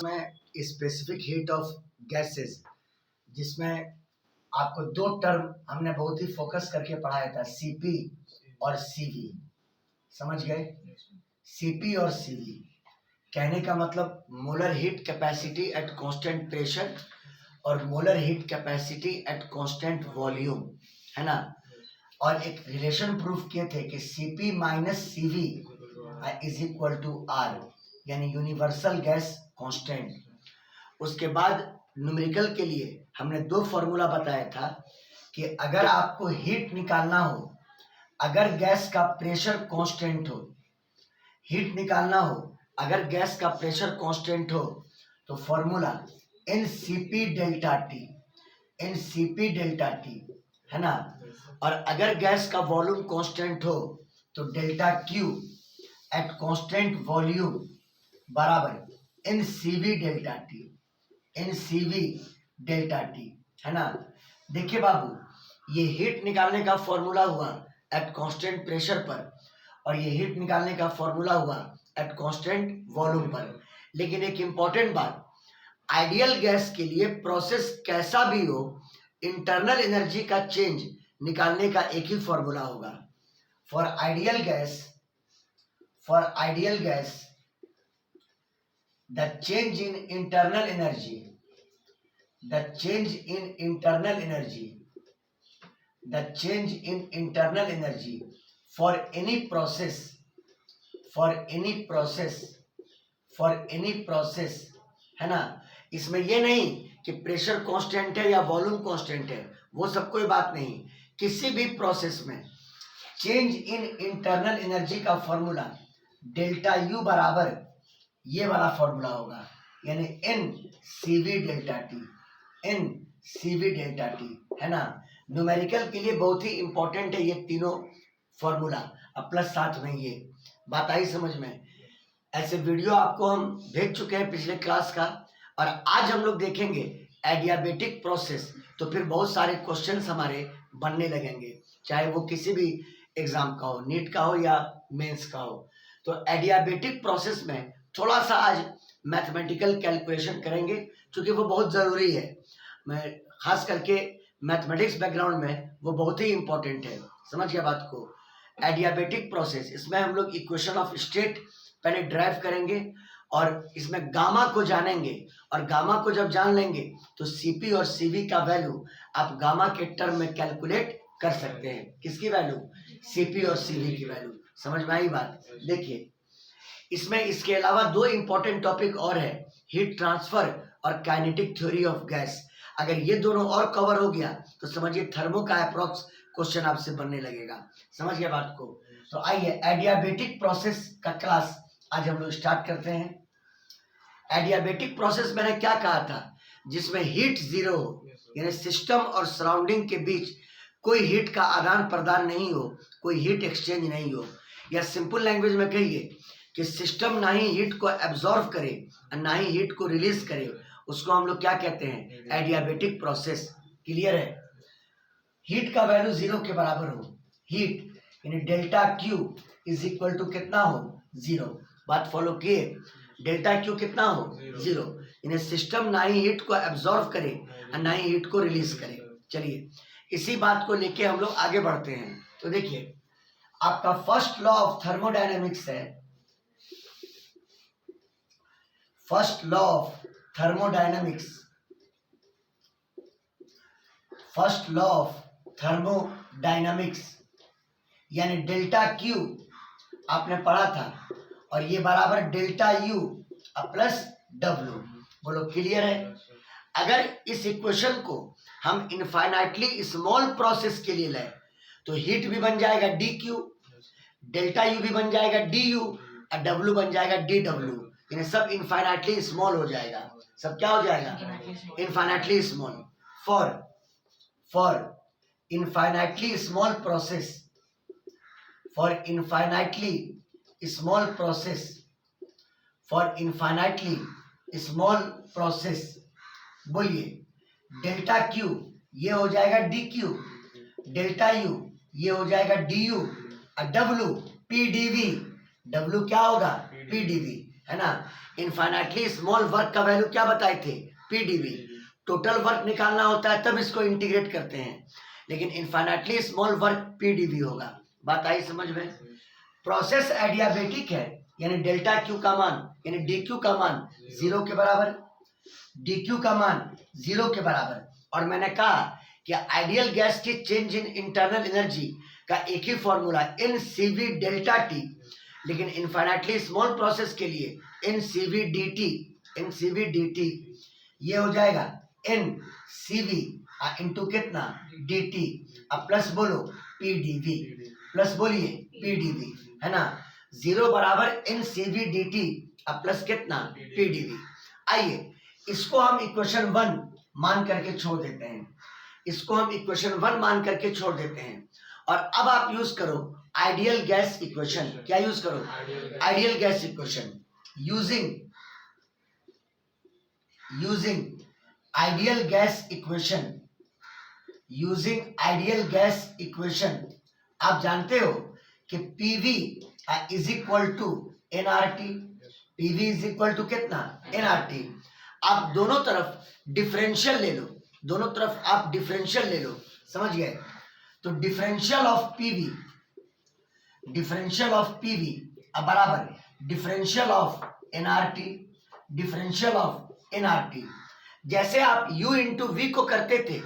में specific heat of gases, जिसमें आपको दो टर्म हमने बहुत ही फोकस करके पढ़ाया था, सीपी और सीवी। समझ गए? सीपी और सीवी कहने का मतलब molar heat capacity at constant pressure और molar heat capacity at constant volume, है ना। और एक रिलेशन प्रूफ किए थे कि CP minus CV is equal to R, यानी यूनिवर्सल गैस कांस्टेंट। उसके बाद न्यूमेरिकल के लिए हमने दो फॉर्मूला बताया था कि अगर आपको हीट निकालना हो, अगर गैस का प्रेशर कांस्टेंट हो, हीट निकालना हो अगर गैस का प्रेशर कांस्टेंट हो, तो formula n C p delta T, N C p delta T, है ना। और अगर गैस का वॉल्यूम कांस्टेंट हो तो delta Q at constant volume बराबर N C we delta T, N C we delta T, है ना। देखिए बाबू, ये हीट निकालने का फॉर्मूला हुआ एट कांस्टेंट प्रेशर पर, और ये हीट निकालने का फॉर्मूला हुआ एट कांस्टेंट वॉल्यूम पर। लेकिन एक इंपॉर्टेंट बात, आइडियल गैस के लिए प्रोसेस कैसा भी हो, इंटरनल एनर्जी का चेंज निकालने का एक ही फॉर्मूला होगा। For ideal gas the change in internal energy, the change in internal energy for any process, है ना। इसमें ये नहीं कि प्रेशर कांस्टेंट है या वॉल्यूम कांस्टेंट है, वो सब कोई बात नहीं। किसी भी प्रोसेस में चेंज इन इंटरनल एनर्जी का फॉर्मूला डेल्टा यू बराबर ये वाला फॉर्मूला होगा, यानी n C we delta T, N C we delta T, है ना। न्यूमेरिकल के लिए बहुत ही इंपॉर्टेंट है ये तीनों फॉर्मूला। अब प्लस साथ में ये बात आई समझ में। ऐसे वीडियो आपको हम भेज चुके हैं पिछले क्लास का, और आज हम लोग देखेंगे एडियाबेटिक प्रोसेस। तो फिर बहुत सारे क्वेश्चंस हमारे बनने लगेंगे, चाहे वो किसी भी एग्जाम का हो, नीट का हो या मेंस का हो। तो एडियाबेटिक प्रोसेस में थोड़ा सा आज मैथमेटिकल कैलकुलेशन करेंगे, क्योंकि वो बहुत ज़रूरी है। मैं खास करके मैथमेटिक्स बैकग्राउंड में वो बहुत ही इंपॉर्टेंट है। समझ गया बात को? एडियाबेटिक प्रोसेस, इसमें हम लोग इक्वेशन ऑफ स्टेट पहले ड्राइव करेंगे, और इसमें गामा को जानेंगे, और गामा को जब जान लेंगे तो सीपी और सीवी का वैल्यू आप गामा के टर्म में कैलकुलेट कर सकते हैं। किसकी वैल्यू? सीपी और सीवी की वैल्यू। समझ में आई बात? देखिए, इसमें इसके अलावा दो इंपॉर्टेंट टॉपिक और है, हीट ट्रांसफर और काइनेटिक थ्योरी ऑफ गैस। अगर ये दोनों और कवर हो गया तो समझिए थर्मो का अप्रॉक्स क्वेश्चन आपसे बनने लगेगा। समझ गया बात को? तो आइए एडियाबेटिक प्रोसेस का क्लास आज हम लोग स्टार्ट करते हैं। एडियाबेटिक प्रोसेस मैंने क्या कहा था? जिसमें हीट जीरो हो, यानी सिस्टम और सराउंडिंग के बीच कोई हीट का आदान प्रदान नहीं हो, कोई हीट एक्सचेंज नहीं हो, या सिंपल लैंग्वेज में कहिए कि सिस्टम ना ही हीट को एब्जॉर्व करे और ना ही हीट को रिलीज करे, उसको हम लोग क्या कहते हैं? Adiabatic process. क्लियर है? हीट का वैल्यू जीरो के बराबर हो, हीट यानी delta Q is equal to कितना हो? जीरो। बात फॉलो किए? डेल्टा क्यू कितना हो? जीरो। यानी सिस्टम ना ही हीट को एब्जॉर्व करे और ना ही हीट को रिलीज करे। चलिए, इसी बात को लेके हम लोग आगे बढ़ते हैं। तो देखिए, आपका फर्स्ट लॉ ऑफ थर्मोडायनेमिक्स है, first law of thermodynamics, first law of thermodynamics, यानी डेल्टा क्यू आपने पढ़ा था, और ये बराबर डेल्टा यू प्लस डब्ल्यू। बोलो क्लियर है? अगर इस इक्वेशन को हम इनफाइनाइटली स्मॉल प्रोसेस के लिए लें तो हीट भी बन जाएगा डी क्यू, डेल्टा यू भी बन जाएगा डी यू, और डब्ल्यू बन जाएगा डी डब्ल्यू। यानी सब इनफाइनाइटली स्मॉल हो जाएगा। सब क्या हो जाएगा? Infinitely small. For infinitely small process, for infinitely small process, for infinitely small process, बोलिए डेल्टा क्यू ये हो जाएगा डी क्यू, डेल्टा यू ये हो जाएगा डी यू, और W P D V, W क्या होगा? P D V. है ना। इनफाइनाइटली स्मॉल वर्क का वैल्यू क्या बताए थे, पीडीवी। टोटल वर्क निकालना होता है तब इसको इंटीग्रेट करते हैं, लेकिन इनफाइनाइटली स्मॉल वर्क पीडीवी होगा। बात आई समझ में। प्रोसेस एडियाबेटिक है, यानी डेल्टा क्यू का मान यानी डी क्यू का मान 0 के बराबर, डी क्यू का मान 0 के बराबर। और मैंने कहा कि आइडियल गैस की चेंज इन इंटरनल एनर्जी का एक ही formula N CV delta T, लेकिन इनफाइनाइटली स्मॉल प्रोसेस के लिए इन सीवी डी टी ये हो जाएगा इन सीवी इंटू कितना डी टी। अब प्लस बोलो पीडीवी, प्लस बोलिए पीडीवी, है ना। 0 बराबर इन सीवी डी टी, अब प्लस कितना पीडीवी। आइए इसको हम इक्वेशन 1 मान करके छोड़ देते हैं, इसको हम इक्वेशन 1 मान करके छोड़ देते हैं। और अब आप यूज करो आइडियल गैस इक्वेशन। क्या यूज करो, ideal gas equation. Using ideal gas equation, using ideal gas equation. आप जानते हो कि PV is equal to NRT, PV is equal to कितना एनआरटी। आप दोनों तरफ डिफरेंशियल ले लो, दोनों तरफ आप डिफरेंशियल ले लो, समझ गए। तो डिफरेंशियल ऑफ पीवी बराबर differential of NRT, differential of NRT. जैसे आप u इंटू वी को करते थे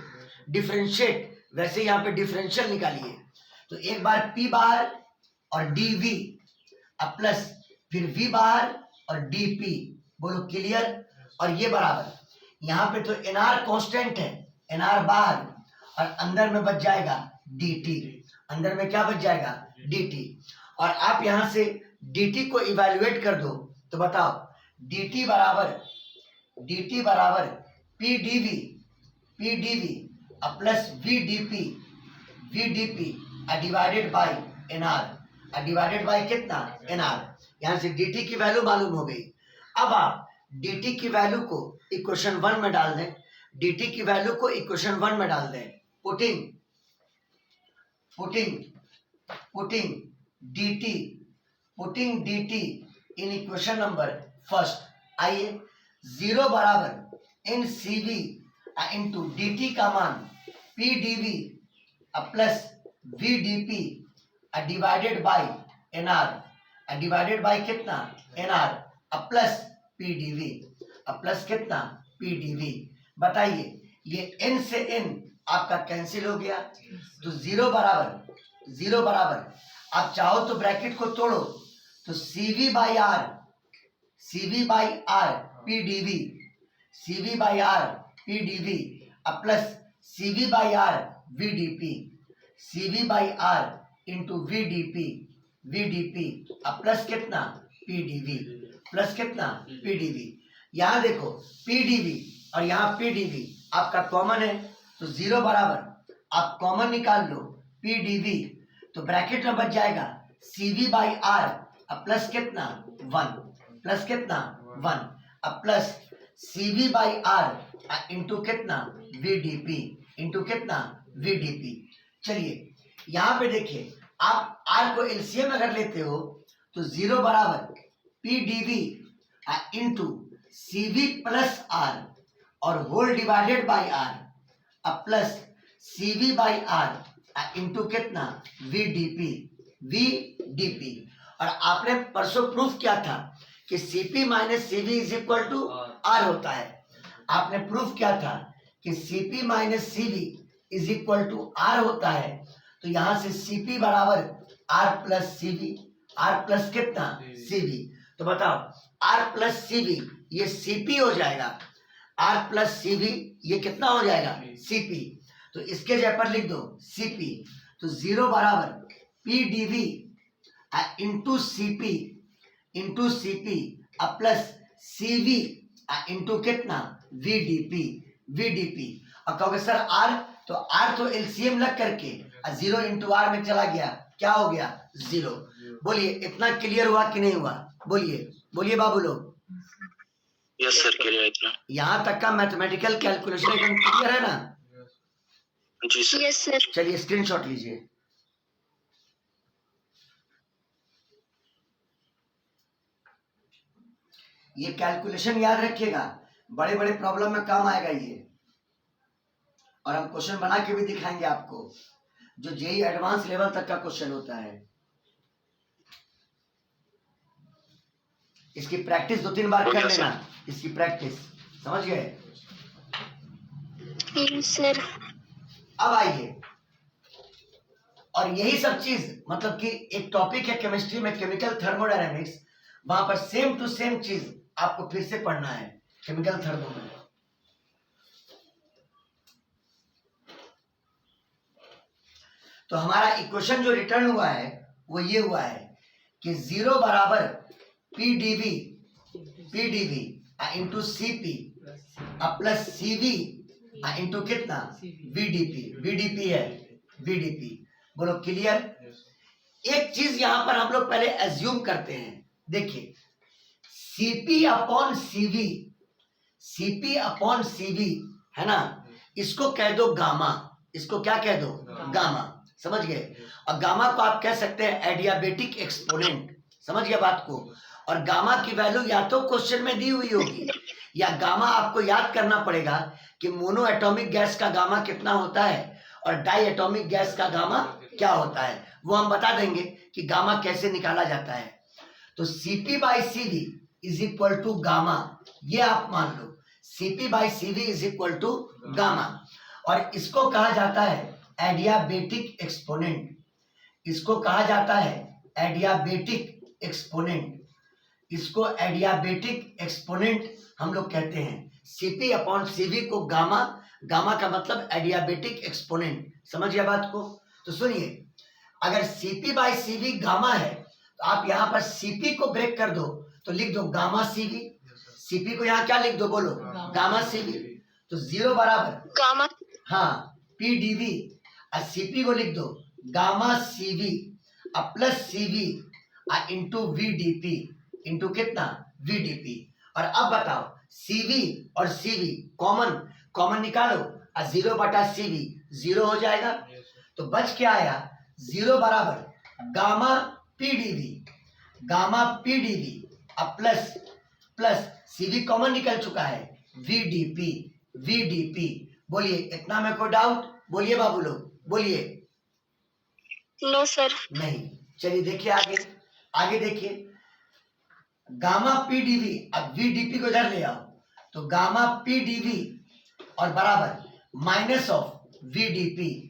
डिफरेंशिएट, वैसे यहाँ पे डिफरेंशियल निकालिए। तो एक बार p बाहर और dv, अब प्लस फिर v बाहर और dp, बोलो क्लियर। और ये बराबर यहाँ पे तो nr कांस्टेंट है, nr बाहर और अंदर में बच जाएगा dt, अंदर में क्या बच जाएगा dt। और आप यहां से dt को इवैल्यूएट कर दो तो बताओ dt बराबर pdv अब plus vdp divided by nr, divided by कितना nr। यहां से dt की वैल्यू मालूम हो गई। अब आप dt की वैल्यू को इक्वेशन 1 में डाल दें, dt की वैल्यू को इक्वेशन 1 में डाल दें। Putting dt in equation number first. आइए 0 बराबर इन cv इंटू dt का मान pdv plus vdp divided by nr, divided by कितना nr, अब प्लस pdv, अब प्लस कितना pdv। बताइए ये n से n आपका कैंसिल हो गया, तो 0 बराबर आप चाहो तो ब्रैकेट को तोड़ो, तो cv बाई r pdv अब plus cv by r into vdp अब प्लस कितना pdv। यहाँ देखो pdv और यहाँ pdv आपका कॉमन है, तो 0 बराबर आप कॉमन निकाल लो pdv, तो ब्रैकेट में बच जाएगा cv बाई r अब प्लस कितना 1 अब plus cv by r into कितना vdp। चलिए यहाँ पे देखिए, आप r को एलसीएम अगर लेते हो तो 0 बराबर pdv into cv plus r और होल डिवाइडेड बाई r अब plus cv by r into कितना vdp। और आपने परसों प्रूफ किया था कि cp minus cv is equal to r होता है। आपने प्रूफ किया था कि cp minus cv is equal to r होता है, तो यहां से cp बराबर r plus cv, r plus कितना cv। तो बताओ r प्लस cv ये cp हो जाएगा, r प्लस cv ये कितना हो जाएगा cp। तो इसके जगह पर लिख दो cp, तो 0 बराबर pdv इंटू cp अब प्लस cv इंटू कितना vdp। और कहोगे सर r तो एलसीएम लग करके 0 इंटू r में चला गया, क्या हो गया 0। बोलिए इतना क्लियर हुआ कि नहीं हुआ, बोलिए बाबू लोग। यस सर, क्लियर है इतना। यहाँ तक का मैथमेटिकल कैलकुलेशन एकदम क्लियर है ना? जी सर। Yes sir. चलिए स्क्रीनशॉट लीजिए। ये कैलकुलेशन याद रखिएगा, बड़े बड़े प्रॉब्लम में काम आएगा ये, और हम क्वेश्चन बना के भी दिखाएंगे आपको, जो जेई एडवांस लेवल तक का क्वेश्चन होता है। इसकी प्रैक्टिस 2-3 बार कर लेना, इसकी प्रैक्टिस, समझ गए? सर। अब आइए, और यही सब चीज मतलब कि एक टॉपिक है केमिस्ट्री में केमिकल थर्मोडायनेमिक्स, वहां पर सेम टू सेम चीज आपको फिर से पढ़ना है केमिकल थर्मो में। तो हमारा इक्वेशन जो रिटर्न हुआ है वो ये हुआ है कि 0 बराबर PDV into CP plus CV into कितना वीडीपी है वीडीपी। बोलो क्लियर? एक चीज यहां पर हम लोग पहले एज्यूम करते हैं, देखिए सीपी अपॉन सीवी है ना, इसको कह दो गामा, इसको क्या कह दो? गामा, समझ गए? और गामा को आप कह सकते हैं एडियाबेटिक एक्सपोनेंट, समझ गए बात को? और गामा की वैल्यू या तो क्वेश्चन में दी हुई होगी, या गामा आपको याद करना पड़ेगा कि मोनो एटॉमिक गैस का गामा कितना होता है और डाई एटॉमिक गैस का गामा क्या होता है, वो हम बता देंगे कि गामा कैसे निकाला जाता है। तो Cp by CV is equal to gamma, ये आप मान लो, Cp by CV is equal to gamma. और इसको कहा जाता है एडियाबेटिक एक्सपोनेंट, इसको कहा जाता है एडियाबेटिक एक्सपोनेंट, इसको एडियाबेटिक एक्सपोनेंट हम लोग कहते हैं। Cp अपॉन CV को गामा, गामा का मतलब एडियाबेटिक एक्सपोनेंट, समझ गया बात को? तो सुनिए, अगर Cp बाई CV गामा है तो आप यहाँ पर Cp को ब्रेक कर दो तो लिख दो गामा CV, Cp को यहाँ क्या लिख दो? बोलो गामा CV। तो 0 बराबर गामा, हाँ PdV, और Cp को लिख दो gamma CV plus CV into VdP into कितना? VdP। और अब बताओ CV और CV कॉमन निकालो, और 0 बटा CV 0 हो जाएगा। तो बच क्या आया? 0 बराबर gamma PdV plus CV common निकल चुका है VdP। बोलिए, इतना में कोई डाउट? बोलिए बाबू लोग, बोलिए। No sir. नहीं, चलिए देखिए आगे देखिए, गामा PdV, अब VdP को इधर ले आओ, तो गामा PdV और बराबर माइनस ऑफ VdP।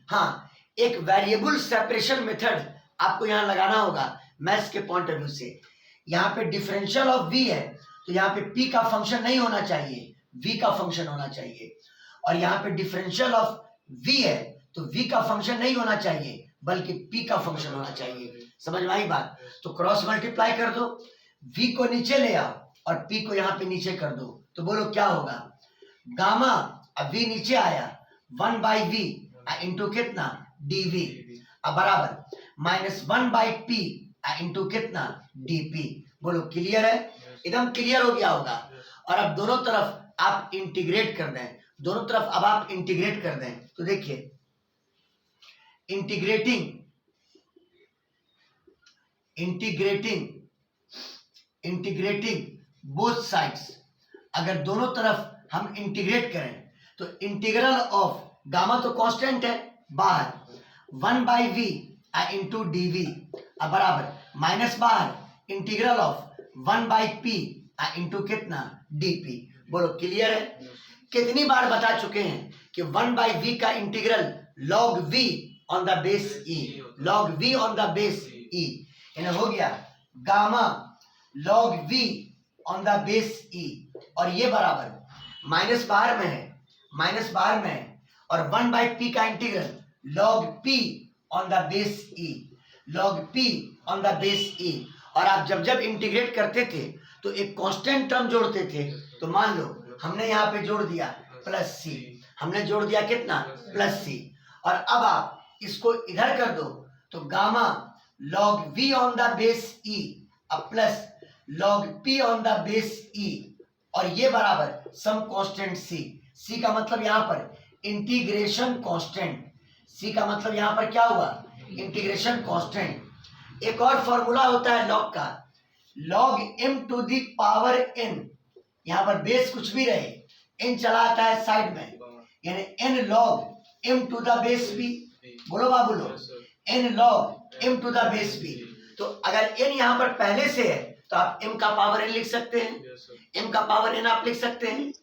हाँ, एक वेरिएबल सेपरेशन मेथड आपको यहाँ लगाना होगा मैथ्स के पॉइंट ऑफ व्यू से। यहाँ पे डिफरेंशियल ऑफ V है तो यहाँ पे P का फंक्शन नहीं होना चाहिए, V का फंक्शन होना चाहिए। और यहाँ पे डिफरेंशियल ऑफ V है तो V का फंक्शन नहीं होना चाहिए बल्कि P का फंक्शन होना चाहिए। समझ में आई बात? तो क्रॉस मल्टीप्लाई कर दो, V को नीचे ले आओ और P को यहाँ पे नीचे कर दो, तो बोलो क्या होगा? गामा, अब V नीचे आया, 1 बाई V इंटू कितना? dV, अब बराबर माइनस 1 बाई P इंटू कितना? dP। बोलो क्लियर है? एकदम क्लियर हो गया होगा। और अब दोनों तरफ आप इंटीग्रेट कर दें, दोनों तरफ अब आप इंटीग्रेट कर दें, तो देखिए इंटीग्रेटिंग बोथ साइड्स, अगर दोनों तरफ हम इंटीग्रेट करें तो इंटीग्रल ऑफ गामा तो कांस्टेंट है बाहर, 1 बाई V इंटू dV, अब बराबर माइनस बाहर integral of 1 by P into कितना? dP। बोलो क्लियर है? कितनी बार बता चुके हैं कि 1 बाई V का integral log V on the base E, log V on the base E, इन्हें हो गया gamma log V on the base E, और ये बराबर माइनस बाहर में है, और 1 बाई P का integral log P on the base E, log P on the base E। और आप जब इंटीग्रेट करते थे तो एक कांस्टेंट टर्म जोड़ते थे, तो मान लो हमने यहाँ पे जोड़ दिया प्लस C, हमने जोड़ दिया कितना? Plus C। और अब आप इसको इधर कर दो तो gamma log V on the base E अब plus log P on the base E, और ये बराबर सम कांस्टेंट C का मतलब यहाँ पर इंटीग्रेशन कांस्टेंट, C का मतलब यहाँ पर क्या हुआ? Integration constant. एक और फॉर्मूला होता है लॉग का, log M to the power N, यहां पर बेस कुछ भी रहे, एन चला आता है साइड में, यानी N log M to the base B. बोलो बाबू लो, N log M to the base B. तो अगर एन यहां पर पहले से है तो आप m का पावर n लिख सकते हैं, m का पावर n आप लिख सकते हैं।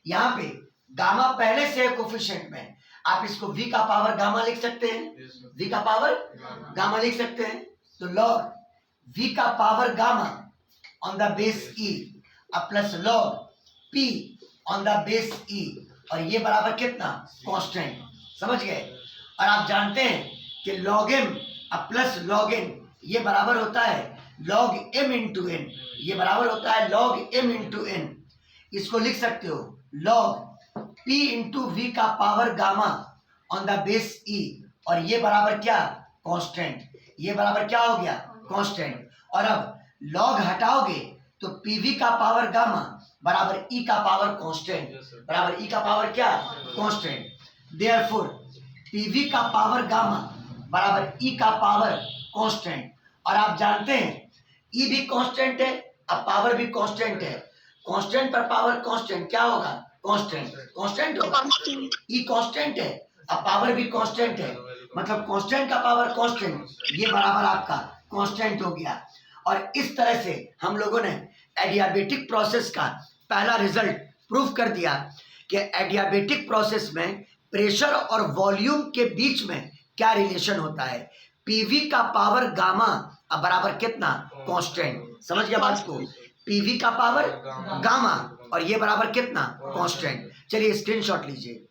यहाँ पे गामा पहले से है कोफिशिएंट में, आप इसको v का पावर गामा लिख सकते हैं, v का पावर गामा लिख सकते हैं। तो लॉग v का power gamma on the base e plus log p on the base e, और ये बराबर कितना, कांस्टेंट। समझ गए। और आप जानते हैं कि log m plus log n ये बराबर होता है लॉग m इंटू एन, ये बराबर होता है लॉग m इंटू एन। इसको लिख सकते हो लॉग p इंटू वी का power gamma on the base e, और ये बराबर क्या, कांस्टेंट। ये बराबर क्या हो गया, कांस्टेंट। और अब लॉग हटाओगे तो pv का पावर गामा बराबर e का पावर कांस्टेंट, बराबर e का पावर क्या, कांस्टेंट। देयरफॉर pv का पावर गामा बराबर e का पावर कांस्टेंट। और आप जानते हैं e भी कांस्टेंट है, अब पावर भी कांस्टेंट है, कांस्टेंट पर पावर कांस्टेंट क्या होगा, कांस्टेंट, कांस्टेंट होगा। e कांस्टेंट है, अब पावर भी कांस्टेंट है, मतलब कांस्टेंट का पावर कांस्टेंट, ये बराबर आपका कांस्टेंट हो गया। और इस तरह से हम लोगों ने एडियाबेटिक प्रोसेस का पहला रिजल्ट प्रूफ कर दिया कि एडियाबेटिक प्रोसेस में प्रेशर और वॉल्यूम के बीच में क्या रिलेशन होता है, पीवी का पावर गामा अब बराबर कितना, कांस्टेंट। समझ गया बात को, पीवी का पावर गामा और ये बराबर कितना, कांस्टेंट। चलिए स्क्रीनशॉट लीजिए।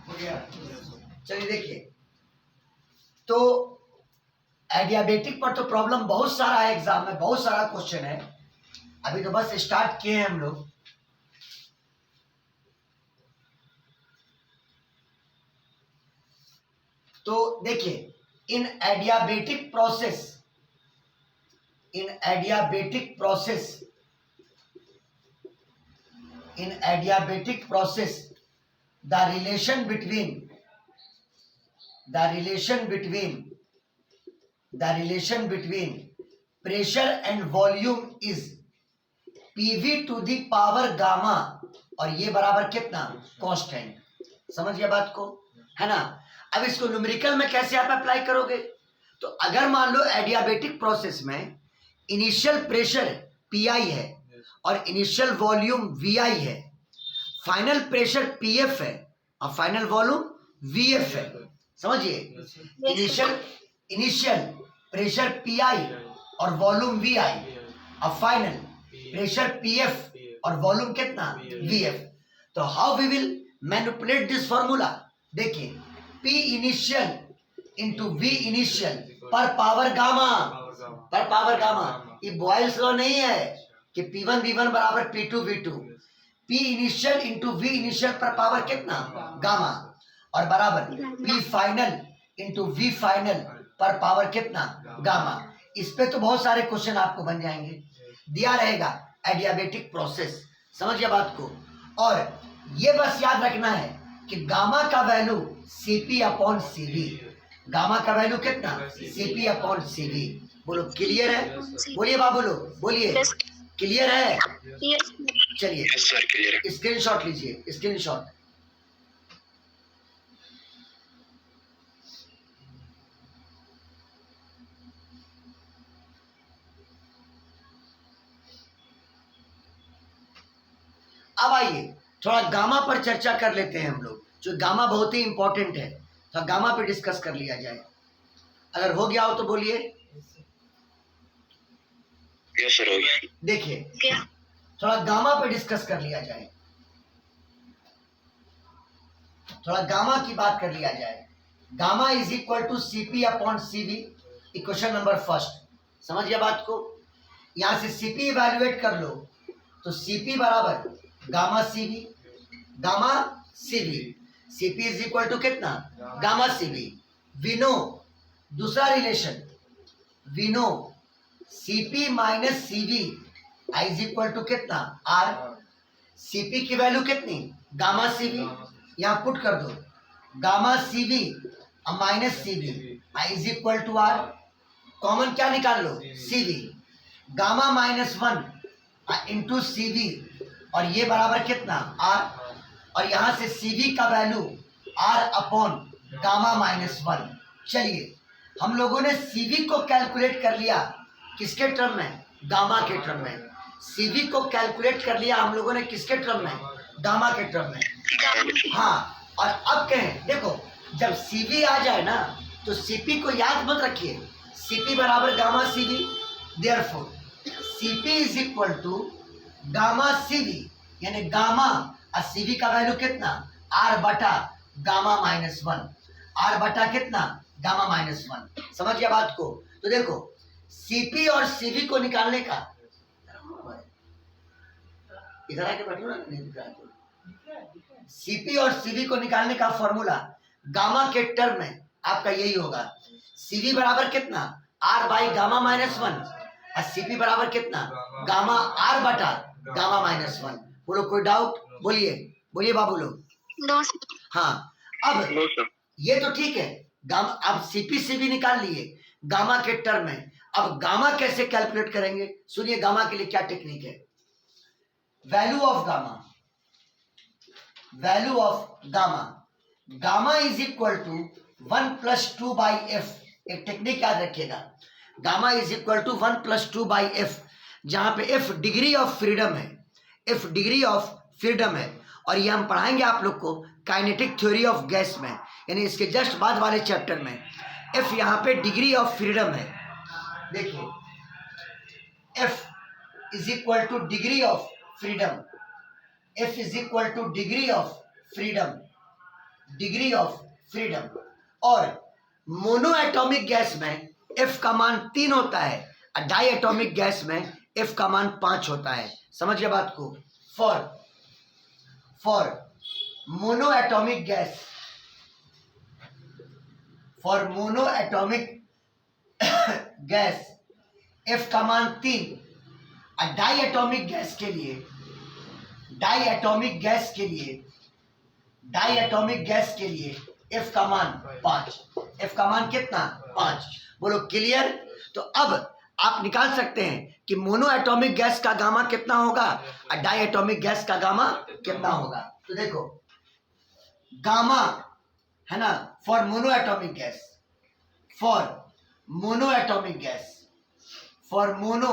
हो गया। चलिए देखिए, तो एडियाबेटिक पर तो प्रॉब्लम बहुत सारा है, एग्जाम में बहुत सारा क्वेश्चन है, अभी तो बस स्टार्ट किए हैं हम लोग। तो देखिए, इन adiabatic process, in adiabatic process, in adiabatic process the relation between the relation between pressure and volume is pv to the power gamma, और ये बराबर कितना, कांस्टेंट। समझ गया बात को, है ना। अब इसको न्यूमेरिकल में कैसे आप अप्लाई करोगे, तो अगर मान लो एडियाबेटिक प्रोसेस में इनिशियल प्रेशर पी है और इनिशियल वॉल्यूम वी है, फाइनल प्रेशर पीएफ है और फाइनल वॉल्यूम वीएफ है। समझिए, इनिशियल प्रेशर पीआई और वॉल्यूम वीआई और फाइनल प्रेशर पीएफ और वॉल्यूम कितना, वीएफ। तो how we will manipulate this formula, देखिए, P initial into V initial पर पावर गामा, पर पावर गामा। ये बॉयल्स लॉ नहीं है कि P1 V1 बराबर P2 V2, P initial into V initial पर पावर कितना, गामा, और बराबर P final into V final पर पावर कितना, गामा। इस पे तो बहुत सारे क्वेश्चन आपको बन जाएंगे, दिया रहेगा एडियाबेटिक प्रोसेस। समझ गया बात को। और ये बस याद रखना है कि गामा का value Cp upon Cv, gamma का वैल्यू कितना, Cp अपॉन Cv। बोलो क्लियर है, बोलिए बाबू लोग, बोलिए क्लियर है। चलिए स्क्रीनशॉट लीजिए, स्क्रीनशॉट। अब आइए थोड़ा गामा पर चर्चा कर लेते हैं हम लोग, जो गामा बहुत ही इंपॉर्टेंट है, तो गामा पे डिस्कस कर लिया जाए। अगर हो गया हो तो बोलिए। यस सर हो गया। देखिए क्या? थोड़ा गामा पे डिस्कस कर लिया जाए, थोड़ा गामा की बात कर लिया जाए। Gamma is equal to CP upon CV, equation number first. समझ गया बात को? यहां से सीपी इवैल्यूएट कर लो तो सीपी बराबर gamma CV, gamma CV. CP is equal to कितना? Gamma CV. वी नो दूसरा relation, we know CP minus CV is equal to कितना? आर। सीपी की वैल्यू कितनी? Gamma CV. यहां पुट कर दो gamma CV minus CV is equal to R. Common क्या निकाल लो? CV. Gamma minus 1 into CV, और ये बराबर कितना? आर। और यहां से सीवी का value R upon gamma minus 1। चलिए हम लोगों ने सीवी को कैलकुलेट कर लिया किसके टर्म में? गामा के टर्म में। सीवी को कैलकुलेट कर लिया हम लोगों ने किसके टर्म में? गामा के टर्म में। हाँ, और अब कहें देखो, जब सीवी आ जाए ना तो सीपी को याद मत रखिए, सीपी बराबर gamma CV. Therefore CP is equal to gamma CV, यानी गामा और सीवी का वैल्यू कितना? आर बटा गामा माइनस 1। आर बटा कितना? Gamma minus 1। समझ गया बात को? तो देखो सीपी और सीवी को निकालने का, इधर आके बैठो ना, नहीं दिख रहा है। सीपी और सीवी को निकालने का फॉर्मूला गामा के टर्म में आपका यही होगा। सीवी बराबर कितना? आर बाई गामा माइनस 1, और सीपी बराबर कितना? गामा आर बटा गामा माइनस 1। बोलो कोई डाउट? बोलिए बोलिए बाबू लोग। No sir. हाँ, अब नो सर। ये तो ठीक है, गामा अब सीपी सीवी निकाल लिए गामा के टर्म में। अब गामा कैसे कैलकुलेट करेंगे? सुनिए गामा के लिए क्या टेक्निक है। Value of gamma, value of gamma, gamma is equal to 1 plus 2 by F. एक टेक्निक याद रखिएगा, gamma is equal to 1 plus 2 by F, जहां पे एफ डिग्री ऑफ फ्रीडम है, एफ डिग्री ऑफ फ्रीडम है। और ये हम पढ़ाएंगे आप लोग को काइनेटिक थ्योरी ऑफ गैस में, यानी इसके जस्ट बाद वाले चैप्टर में। एफ यहाँ पे डिग्री ऑफ फ्रीडम है। देखिए F is equal two degree of freedom, F is equal two degree of freedom, degree of freedom. और मोनो एटॉमिक गैस में एफ का मान 3 होता है, और डाई एटॉमिक गैस में एफ का मान 5 होता है। समझ गए बात को? For mono atomic gas, for mono atomic gas F का मान 3, और डाई एटॉमिक गैस के लिए, डाई एटॉमिक गैस के लिए, डाई एटॉमिक गैस के लिए एफ का मान 5। एफ का मान कितना? 5। बोलो क्लियर? तो अब आप निकाल सकते हैं कि मोनो एटॉमिक गैस का गामा कितना होगा और डाई एटॉमिक गैस का गामा कितना होगा। तो देखो गामा है ना, for mono atomic gas, for mono atomic gas, for mono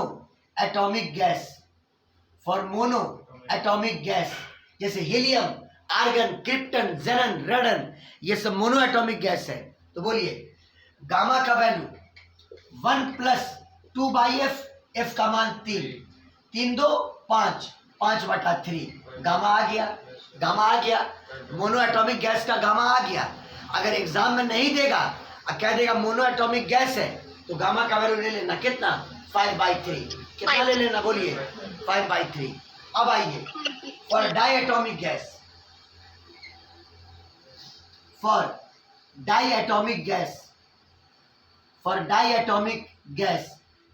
atomic gas, for mono atomic gas, जैसे हीलियम, आर्गन, क्रिप्टन, जेनन, रेडन, ये सब मोनो एटॉमिक गैस है। तो बोलिए गामा का value 1 plus 2 by F, F का मान 3, 3 2 5, 5 बटा 3, गामा आ गया, गामा आ गया, मोनो एटॉमिक गैस का गामा आ गया। अगर एग्जाम में नहीं देगा और कह देगा मोनो एटॉमिक गैस है, तो गामा का वैल्यू ले लेना कितना? 5/3। कितना ले लेना? बोलिए 5/3। अब आइए for diatomic gas, for diatomic gas, for diatomic gas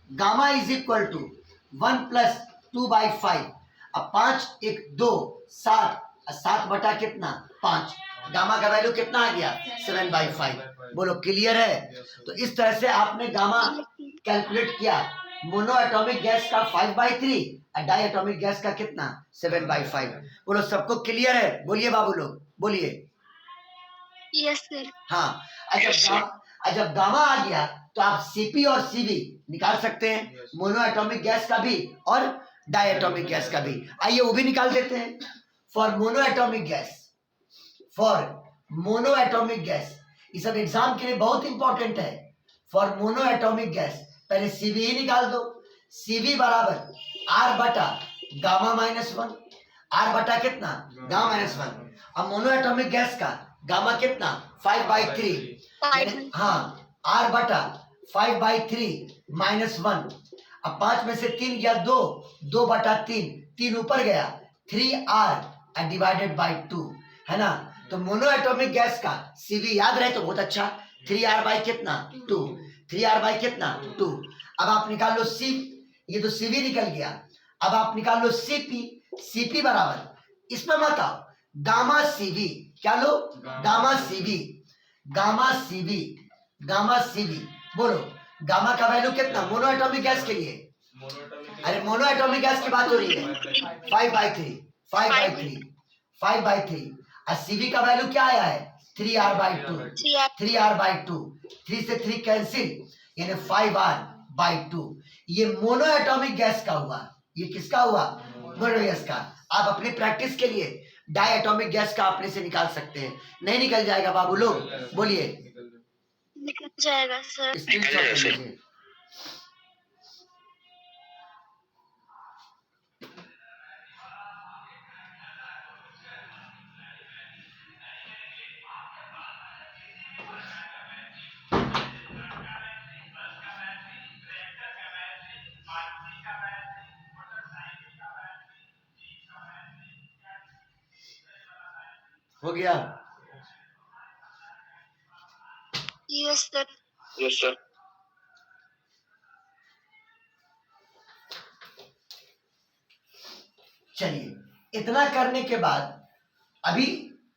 gamma is equal to 1 plus 2/5। अब 5 1 2 7, 7 बटा कितना? 5। गामा का वैल्यू कितना आ गया? 7/5। बोलो क्लियर है? तो इस तरह से आपने गामा कैलकुलेट किया। मोनो एटॉमिक गैस का 5/3 और डाई एटॉमिक गैस का कितना? 7/5। बोलो सबको क्लियर है? बोलिए बाबू लोग, बोलिए। Yes sir. हाँ, जब गामा आ गया तो आप सीपी और सीवी निकाल सकते हैं, मोनो एटॉमिक गैस का भी और डाई एटॉमिक गैस का भी। आइए वो भी निकाल देते हैं। For monoatomic gas, for monoatomic gas, ये सब एग्जाम के लिए बहुत इंपॉर्टेंट है। फॉर मोनोएटॉमिक गैस पहले सीवी ही निकाल दो, सीवी बराबर आर बटा गामा माइनस वन, आर बटा कितना गामा माइनस वन। अब मोनोएटॉमिक गैस का गामा कितना 5/3, हाँ आर बटा 5/3 माइनस वन। अब 5 में से 3 गया 2, 2/3, 3 ऊपर गया 3R डिवाइडेड बाई 2, है ना। तो मोनोएटॉमिक गैस का सीवी याद रहे तो बहुत अच्छा, 3R बाई कितना 2, 3R बाई कितना 2। अब आप निकाल लो सी, ये तो सीवी निकल गया। अब आप निकाल लो सीपी, सीपी बराबर इसमें मत आओ, गामा सीवी, क्या लो gamma CV, gamma CV, gamma CV. बोलो गामा का वैल्यू कितना मोनोएटॉमिक गैस के लिए, अरे मोनोएटॉमिक गैस की बात हो रही है, 5/3, 5/3, 5/3। और सीवी का वैल्यू क्या आया है 3R/2, 3R/2, 3 से 3 कैंसिल, यानी 5R/2। ये मोनोएटॉमिक गैस का हुआ, ये किसका हुआ मोनो गैस का। आप अपनी प्रैक्टिस के लिए डायएटॉमिक गैस का अपने से निकाल सकते हैं, नहीं निकल जाएगा बाबू लोग, बोलिए निकल जाएगा सर। स्क्रीनशॉट ले लीजिए। हो गया, यस सर। Yes sir. चलिए इतना करने के बाद अभी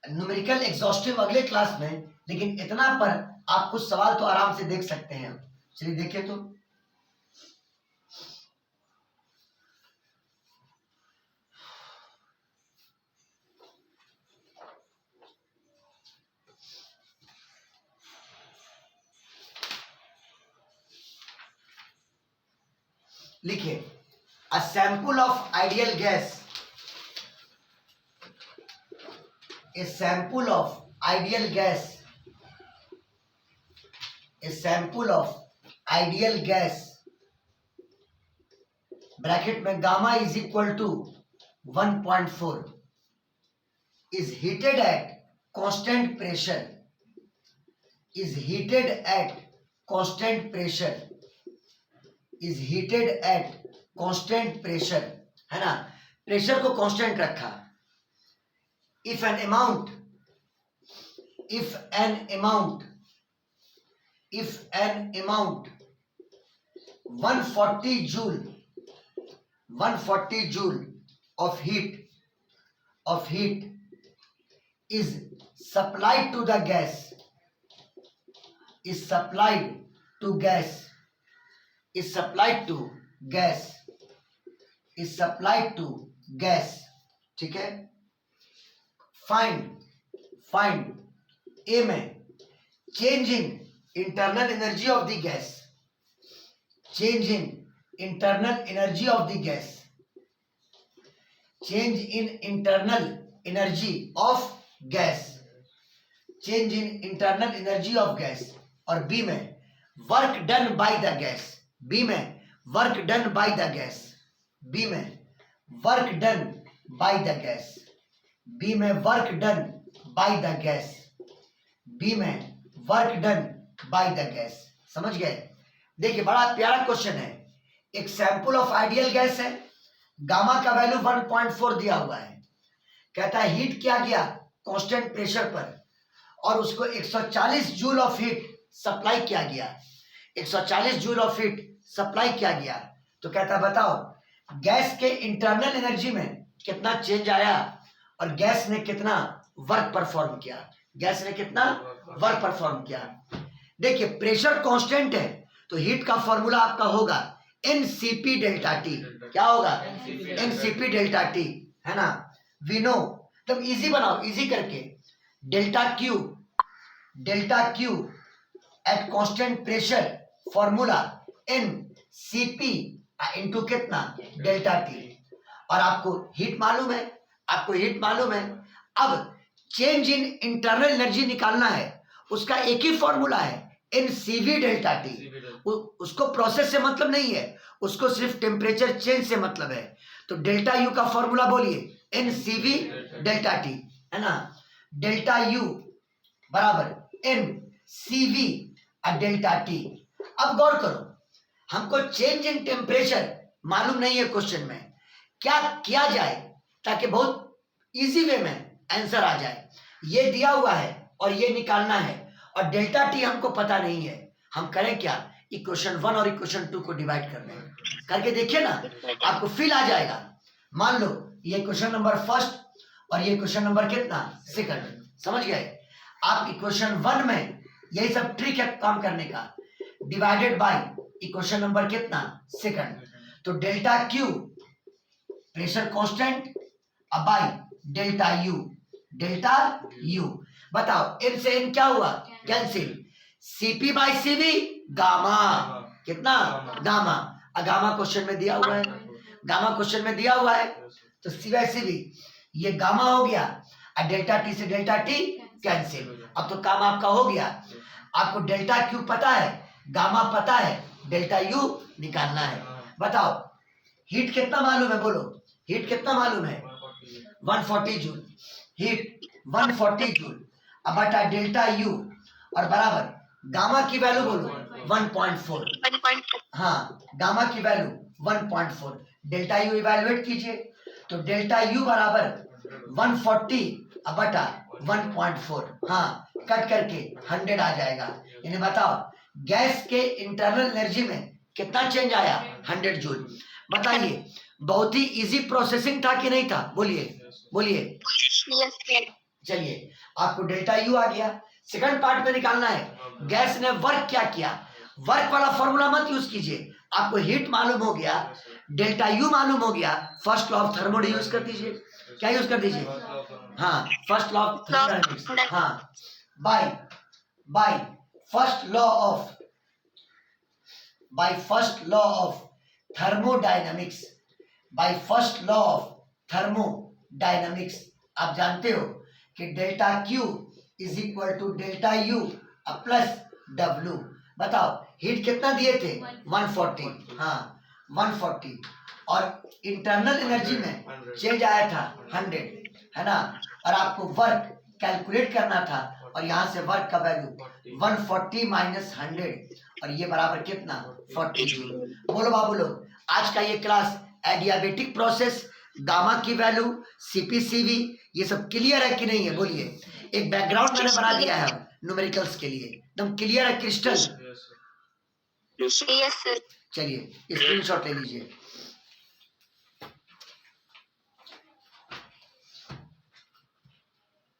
न्यूमेरिकल एग्जॉस्टिव अगले क्लास में, लेकिन इतना पर आप कुछ सवाल तो आराम से देख सकते हैं। चलिए देखिए तो लिखिए, a sample of ideal gas, a sample of ideal gas, a sample of ideal gas, bracket में gamma is equal to 1.4, is heated at constant pressure, is heated at constant pressure, is heated at constant pressure, है ना, pressure को constant रखा। If an amount 140 joule of heat is supplied to the gas, is supplied to gas, is supplied to gas, is supplied to gas, ठीक है। Find A में change in internal energy of the gas, change in internal energy of the gas, change in internal energy of gas, change in internal energy of gas. और B में work done by the gas, B में work done by the gas, B में work done by the gas, B में work done by the gas, B में work done by the gas. समझ गए। देखिए बड़ा प्यारा क्वेश्चन है, एक सैंपल ऑफ आइडियल गैस है, गामा का वैल्यू 1.4 दिया हुआ है, कहता है हीट किया गया कांस्टेंट प्रेशर पर और उसको 140 जूल ऑफ हीट सप्लाई किया गया, 140 जूल ऑफ हीट सप्लाई किया गया। तो कहता है बताओ गैस के इंटरनल एनर्जी में कितना चेंज आया और गैस ने कितना वर्क परफॉर्म किया, गैस ने कितना वर्क परफॉर्म किया। देखिए प्रेशर कांस्टेंट है तो हीट का फॉर्मूला आपका होगा एनसीपी डेल्टा टी, क्या होगा एनसीपी डेल्टा टी, है ना। वी नो, तब इजी बनाओ, इजी करके delta Q at constant pressure formula NCP into कितना डेल्टा टी। और आपको हीट मालूम है आपको हीट मालूम है। अब चेंज इन इंटरनल एनर्जी निकालना है, उसका एक ही फॉर्मूला है, NCV डेल्टा टी। उसको प्रोसेस से मतलब नहीं है, उसको सिर्फ टेम्परेचर चेंज से मतलब है। तो डेल्टा यू का फॉर्मूला बोलिए, NCV डेल्टा टी, है ना। डेल्टा यू बराबर NCV डेल्टा टी। अब गौर करो, हमको चेंज इन टेम्परेचर मालूम नहीं है क्वेश्चन में, क्या किया जाए ताकि बहुत इजी वे में आंसर आ जाए। ये दिया हुआ है और ये निकालना है, और डेल्टा टी हमको पता नहीं है। हम करें क्या, इक्वेशन 1 और इक्वेशन 2 को डिवाइड कर दें। करके देखिए ना, आपको फील आ जाएगा। मान लो ये क्वेश्चन नंबर फर्स्ट और ये क्वेश्चन नंबर कितना, सेकंड। समझ गए आप। इक्वेशन 1 में यही सब ट्रिक है काम करने का, डिवाइडेड बाय इक्वेशन नंबर कितना, सेकंड। तो डेल्टा क्यू प्रेशर कांस्टेंट अब बाय डेल्टा यू। बताओ n से n क्या हुआ, cancel. Cp by Cv gamma, कितना, गामा। गामा क्वेश्चन में दिया हुआ है, गामा क्वेश्चन में दिया हुआ है। तो C बाय Cv ये गामा हो गया, और डेल्टा टी से डेल्टा टी कैंसिल। अब तो काम आपका हो गया। आपको डेल्टा क्यू पता है, गामा पता है, डेल्टा यू निकालना है। बताओ हीट कितना मालूम है, बोलो हीट कितना मालूम है, 140 जूल। हीट 140 जूल अब बटा डेल्टा यू और बराबर गामा की वैल्यू बोलो 1.4। 1.4 हाँ, गामा की वैल्यू 1.4। डेल्टा यू इवैल्यूएट कीजिए, तो डेल्टा यू बराबर 140 अब बटा 1.4। हाँ, कट करके 100 आ जाएगा। इन्हें बताओ गैस के इंटरनल एनर्जी में कितना चेंज आया, 100 जूल। बताइए बहुत ही इजी प्रोसेसिंग था कि नहीं था, बोलिए। Yes sir. चलिए आपको डेल्टा यू आ गया। सेकंड पार्ट में निकालना है गैस ने वर्क क्या किया। वर्क वाला फॉर्मूला मत यूज कीजिए, आपको हीट मालूम हो गया, डेल्टा यू मालूम हो गया, first law of thermodynamics use कर दीजिए। क्या यूज कर दीजिए, हाँ फर्स्ट लॉ ऑफ थर्मोडायनामिक्स। हाँ, by first law of thermodynamics, आप जानते हो कि delta Q is equal to delta U plus W. बताओ हीट कितना दिए थे, 140। हाँ 140, और इंटरनल एनर्जी में चेंज आया था 100, है ना। और आपको वर्क कैलकुलेट करना था, और यहाँ से वर्क का वैल्यू 140 माइनस 100, और ये बराबर कितना, 40 जूल। बोलो बाबू लोग, आज का ये क्लास एडियाबेटिक प्रोसेस, गामा की वैल्यू, CpCv, ये सब क्लियर है कि नहीं है, बोलिए। एक बैकग्राउंड मैंने बना दिया है न्यूमेरिकल्स के लिए, एकदम क्लियर है, क्रिस्टल। Yes sir. चलिए स्क्रीनशॉट ले लीजिए।